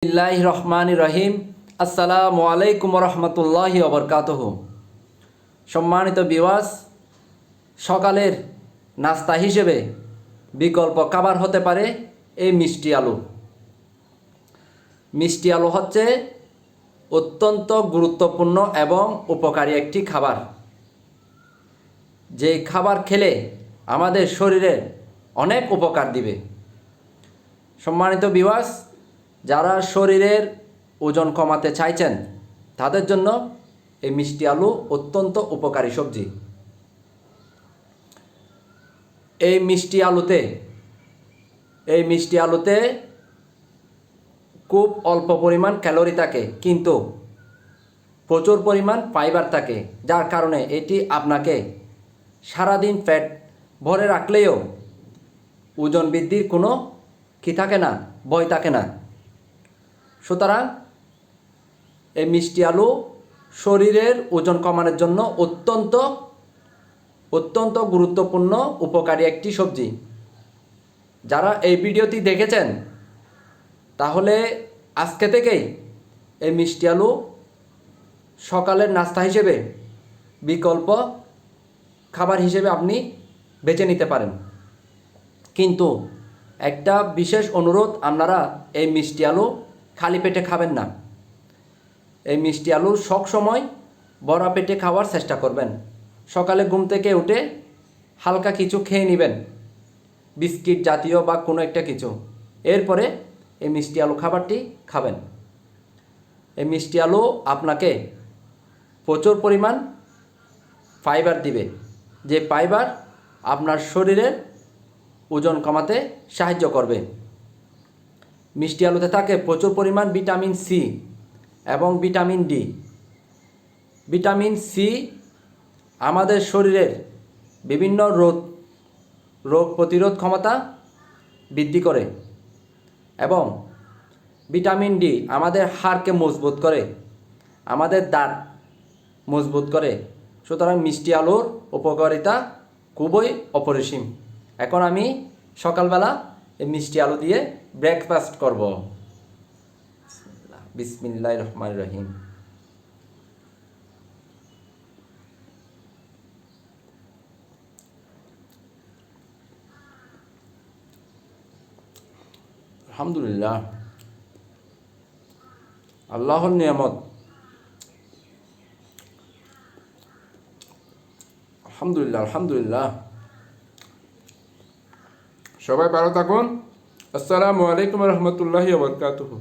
বিসমিল্লাহির রহমানির রহিম। আসসালামু আলাইকুম রহমতুল্লাহি ওবরকাতুহু। সম্মানিত বিওয়াস, সকালের নাস্তা হিসেবে বিকল্প খাবার হতে পারে এই মিষ্টি আলু। মিষ্টি আলু হচ্ছে অত্যন্ত গুরুত্বপূর্ণ এবং উপকারী একটি খাবার, যে খাবার খেলে আমাদের শরীরে অনেক উপকার দিবে। সম্মানিত বিওয়াস, যারা শরীরের ওজন কমাতে চাইছেন তাদের জন্য এই মিষ্টি আলু অত্যন্ত উপকারী সবজি। এই মিষ্টি আলুতে খুব অল্প পরিমাণ ক্যালোরি থাকে, কিন্তু প্রচুর পরিমাণ ফাইবার থাকে, যার কারণে এটি আপনাকে সারাদিন পেট ভরে রাখলেও ওজন বৃদ্ধির কোনো ভয় থাকে না। সুতরাং এই মিষ্টি আলু শরীরের ওজন কমানোর জন্য অত্যন্ত গুরুত্বপূর্ণ উপকারী একটি সবজি। যারা এই ভিডিওটি দেখেছেন তাহলে আজকে থেকেই এই মিষ্টি আলু সকালের নাস্তা হিসেবে বিকল্প খাবার হিসেবে আপনি বেছে নিতে পারেন। কিন্তু একটা বিশেষ অনুরোধ, আপনারা এই মিষ্টি আলু খালি পেটে খাবেন না। এই মিষ্টি আলু সবসময় ভরা পেটে খাওয়ার চেষ্টা করবেন। সকালে ঘুম থেকে উঠে হালকা কিছু খেয়ে নেবেন, বিস্কিট জাতীয় বা কোনো একটা কিছু। এরপরে এই মিষ্টি আলু খাবারটি খাবেন। এই মিষ্টি আলু আপনাকে প্রচুর পরিমাণ ফাইবার দিবে, যে ফাইবার আপনার শরীরের ওজন কমাতে সাহায্য করবে। মিষ্টি আলুতে থাকে প্রচুর পরিমাণ ভিটামিন সি এবং ভিটামিন ডি। ভিটামিন সি আমাদের শরীরের বিভিন্ন রোগ প্রতিরোধ ক্ষমতা বৃদ্ধি করে এবং ভিটামিন ডি আমাদের হাড়কে মজবুত করে, আমাদের দাঁত মজবুত করে। সুতরাং মিষ্টি আলুর উপকারিতা খুবই অপরিসীম। এখন আমি সকালবেলা এই মিষ্টি আলু দিয়ে ব্রেকফাস্ট করব। বিসমিল্লাহির রহমানির রহিম। আলহামদুলিল্লাহ, আল্লাহর নিয়ামত। আলহামদুলিল্লাহ আলহামদুলিল্লাহ। সবাই ভালো থাকুন। আসসালামু আলাইকুম রহমতুল্লাহি ওয়া বারাকাতুহু।